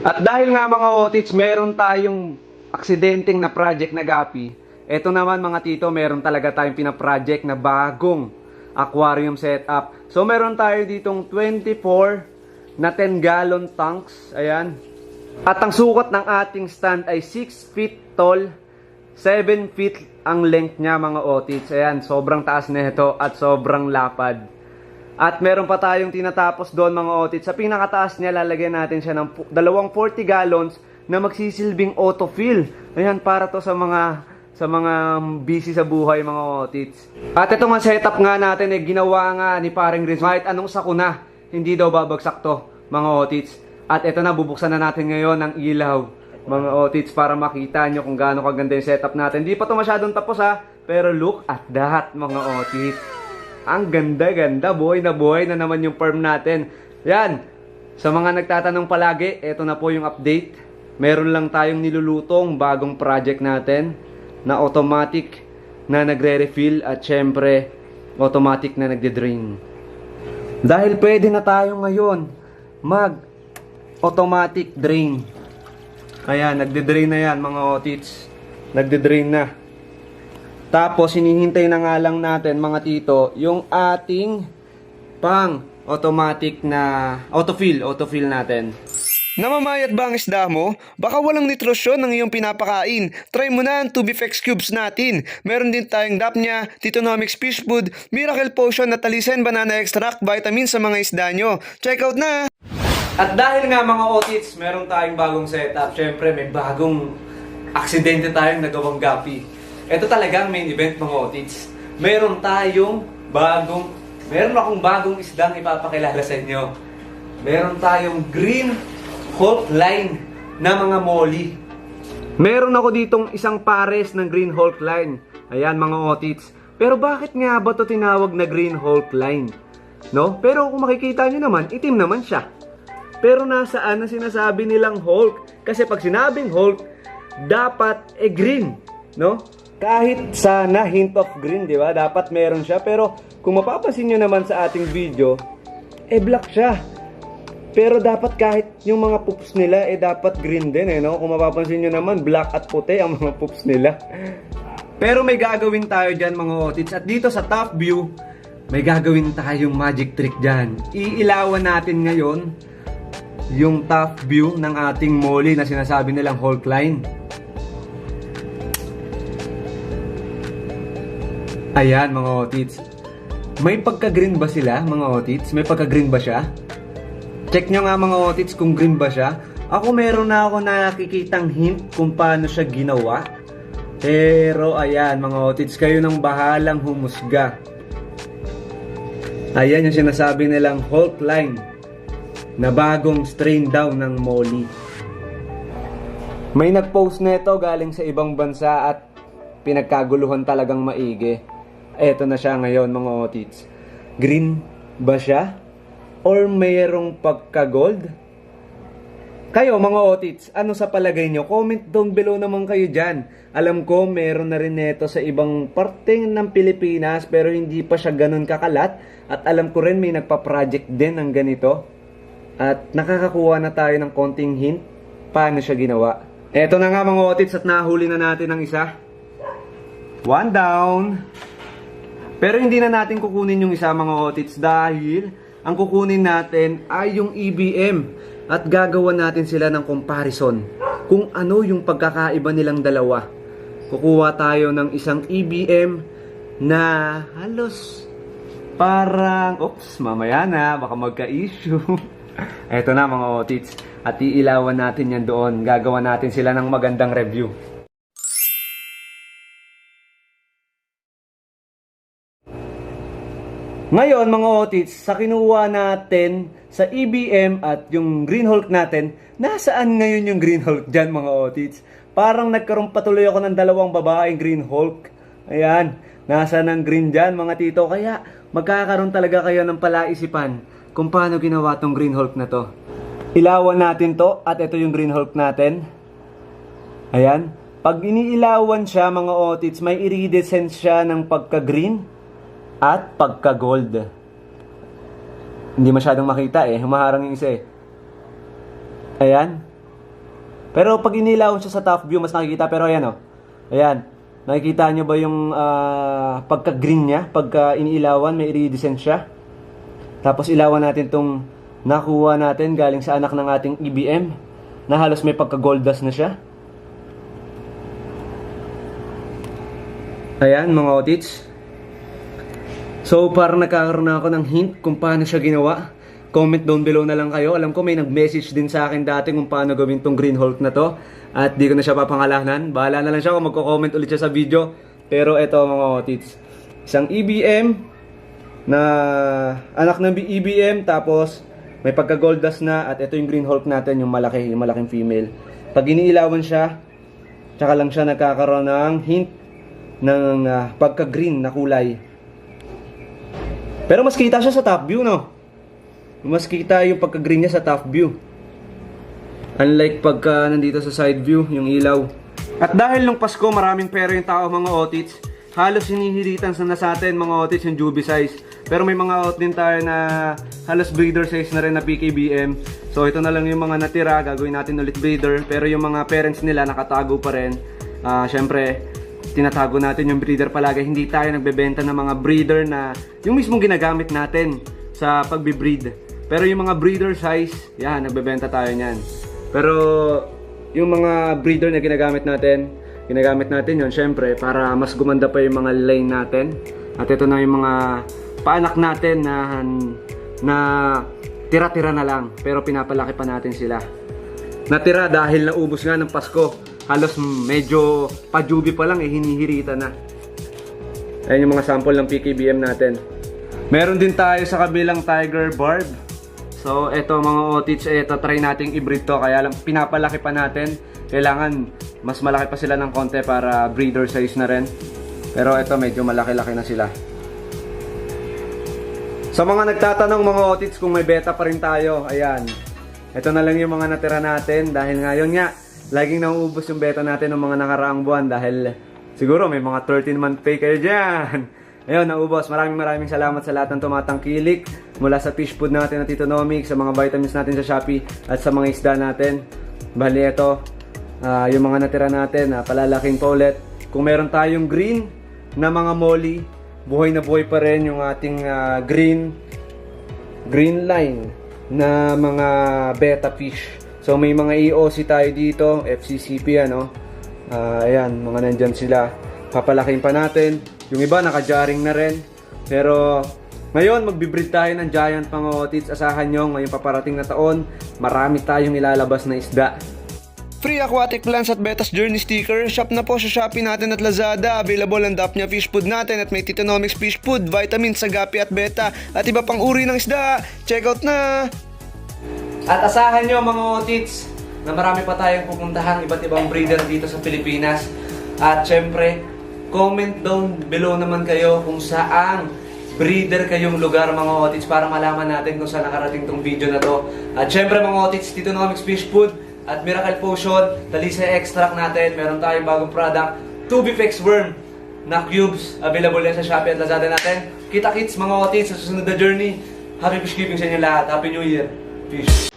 At dahil nga mga otits, meron tayong aksidenteng na project na gapi. Ito naman mga tito, meron talaga tayong pina-project na bagong aquarium setup. So meron tayo ditong 24 na 10-gallon tanks. Ayan. At ang sukat ng ating stand ay 6 feet tall, 7 feet ang length niya mga otits. Ayan, sobrang taas nito at sobrang lapad. At meron pa tayong tinatapos doon mga otits. Sa pinakataas niya, lalagyan natin siya ng dalawang 40 gallons na magsisilbing autofill. Ayan, para to sa mga busy sa buhay mga otits. At ito nga setup nga natin ginawa nga ni paring Riz. Kahit anong sakuna, hindi daw babagsak to mga otits. At ito na, bubuksan na natin ngayon ang ilaw mga otits para makita nyo kung gaano kaganda yung setup natin. Hindi pa to masyadong tapos ha, pero look at that mga otits. Ang ganda-ganda, buhay na naman yung farm natin. Yan, sa mga nagtatanong palagi, ito na po yung update. Meron lang tayong nilulutong bagong project natin na automatic na nagre-refill at syempre automatic na nagde-drain. Dahil pwede na tayo ngayon mag-automatic drain. Kaya nagde-drain na yan mga otits. Nagde-drain na. Tapos, hinihintay na nga lang natin, mga tito, yung ating pang automatic na autofill natin. Namamayat ba ang isda mo? Baka walang nitrosyon ng iyong pinapakain. Try mo na ang Tubifex Cubes natin. Meron din tayong Dapnia, Titonomics Fish Food, Miracle Potion at Alisen Banana Extract, vitamin sa mga isda nyo. Check out na! At dahil nga mga otits, meron tayong bagong setup. Syempre, may bagong aksidente tayong nagawang gapi. Ito talaga ang main event mga otits. Meron akong bagong isdang ipapakilala sa inyo. Meron tayong Green Hulk line na mga molly. Meron ako ditong isang pares ng Green Hulk line. Ayan mga otits. Pero bakit nga ba ito tinawag na Green Hulk line? No? Pero kung makikita nyo naman, itim naman siya. Pero nasaan na sinasabi nilang Hulk? Kasi pag sinabing Hulk, dapat green. No? Kahit sana hint of green, di ba? Dapat meron siya. Pero kung mapapansin nyo naman sa ating video, black siya. Pero dapat kahit yung mga poops nila, dapat green din, no? Kung mapapansin nyo naman, black at puti ang mga poops nila. Pero may gagawin tayo dyan, mga otits. At dito sa top view, may gagawin tayong magic trick dyan. Iilawan natin ngayon yung top view ng ating molly na sinasabi nilang Hulk line. Ayan mga otits. May pagka-green ba sila mga otits? May pagka-green ba siya? Check nyo nga mga otits kung green ba siya. Ako meron na ako nakikitang hint kung paano siya ginawa. Pero ayan mga otits, kayo nang bahalang humusga. Ayan yung sinasabi nilang Hulk line na bagong strain daw ng molly. May nag-post nito galing sa ibang bansa at pinagkaguluhan talagang maigi. Eto na siya ngayon mga otits. Green ba siya? Or mayroong pagka-gold? Kayo mga otits, ano sa palagay nyo? Comment down below naman kayo dyan. Alam ko meron na rin neto sa ibang parte ng Pilipinas pero hindi pa siya ganun kakalat. At alam ko rin may nagpa-project din ng ganito. At nakakakuha na tayo ng konting hint paano siya ginawa. Eto na nga mga otits at nahuli na natin ang isa. One down. Pero hindi na natin kukunin yung isa mga otits dahil ang kukunin natin ay yung EBM at gagawa natin sila ng comparison kung ano yung pagkakaiba nilang dalawa. Kukuha tayo ng isang EBM na halos parang, mamaya na, baka magka-issue. Eto na mga otits at iilawan natin yan doon. Gagawa natin sila ng magandang review. Ngayon mga otits, sa kinuha natin sa EBM at yung Green Hulk natin, nasaan ngayon yung Green Hulk dyan mga otits? Parang nagkaroon patuloy ako ng dalawang babaeng Green Hulk. Ayan, nasaan ang green dyan mga tito? Kaya magkakaroon talaga kayo ng palaisipan kung paano ginawa tong Green Hulk na to. Ilawan natin to at ito yung Green Hulk natin. Ayan, pag iniilawan siya mga otits, may iridescent siya ng pagka-green at pagka-gold. Hindi masyadong makita humaharang yung isa Ayan. Pero pag inilawan siya sa top view, mas nakikita. Pero ayan, oh. Ayan. Nakikita nyo ba yung pagka-green niya? Pagka iniilawan, may iridescent siya. Tapos ilawan natin tong nakuha natin galing sa anak ng ating EBM na halos may pagka-gold dust na siya. Ayan mga otits. So parang nagkakaroon na ako ng hint kung paano siya ginawa. Comment down below na lang kayo. Alam ko may nag-message din sa akin dati kung paano gawin tong Green Hulk na to. At di ko na siya papangalanan. Bahala na lang siya kung magko-comment ulit siya sa video. Pero eto mga otits. Isang EBM na anak ng EBM, tapos may pagka-gold dust na. At ito yung Green Hulk natin, yung malaking female. Pag iniilawan siya, tsaka lang siya nagkakaroon ng hint ng pagka-green na kulay. Pero mas kita siya sa top view, no? Mas kita yung pagka-green niya sa top view. Unlike pagka nandito sa side view, yung ilaw. At dahil nung Pasko, maraming pera yung tao mga otits. Halos hinihilitan na sa atin mga otits yung Juby size. Pero may mga out din tayo na halos breeder size na rin na PKBM. So ito na lang yung mga natira, gagawin natin ulit breeder. Pero yung mga parents nila nakatago pa rin. Syempre, tinatago natin yung breeder palagi. Hindi tayo nagbebenta ng mga breeder na yung mismong ginagamit natin sa pagbe-breed. Pero yung mga breeder size, yan, nagbebenta tayo niyan. Pero yung mga breeder na ginagamit natin yun syempre para mas gumanda pa yung mga line natin. At ito na yung mga paanak natin na tira-tira na lang, pero pinapalaki pa natin sila. Natira dahil naubos nga ng Pasko. Halos medyo pa-juby pa lang, hinihirita na. Ayan yung mga sample ng PKBM natin. Meron din tayo sa kabilang Tiger Barb. So eto mga otits, try nating i-breed to. Kaya lang pinapalaki pa natin. Kailangan mas malaki pa sila ng konti para breeder size na rin. Pero eto medyo malaki-laki na sila. Sa mga nagtatanong mga otits kung may beta pa rin tayo, ayan. Ito na lang yung mga natira natin dahil ngayon nga laging nauubos yung beta natin ng mga nakaraang buwan dahil siguro may mga 13-month pay kayo dyan. Ayun, naubos. Maraming salamat sa lahat ng tumatangkilik mula sa fish food natin na Tito Nomic, sa mga vitamins natin sa Shopee at sa mga isda natin. Bali ito, yung mga natira natin, palalaking pa ulit. Kung meron tayong green na mga molly, buhay na buhay pa rin yung ating green line na mga beta fish. So may mga EOC tayo dito, FCCP ano. Ayan, mga nandyan sila. Papalakin pa natin. Yung iba naka-jarring na rin. Pero ngayon magbe-breed tayo ng giant mga otits. Asahan nyo ngayong paparating na taon, marami tayong ilalabas na isda. Free aquatic plants at Betas Journey sticker. Shop na po sa Shopee natin at Lazada. Available ang Daphnia fish food natin at may Titonomics fish food, vitamins sa Gapi at Beta at iba pang uri ng isda. Check out na! At asahan nyo mga otits na marami pa tayong pupuntahan iba't ibang breeder dito sa Pilipinas. At syempre, comment down below naman kayo kung saan breeder kayong lugar mga otits para malaman natin kung saan nakarating tong video na to. At syempre mga otits, Titonomics Fish Food at Miracle Potion, Talisay Extract natin. Meron tayong bagong product, Tubifex Worm na cubes. Available yan sa Shopee at Lazada natin. Kita-kits mga otits sa susunod na journey. Happy fish keeping sa inyo lahat. Happy New Year. Fish.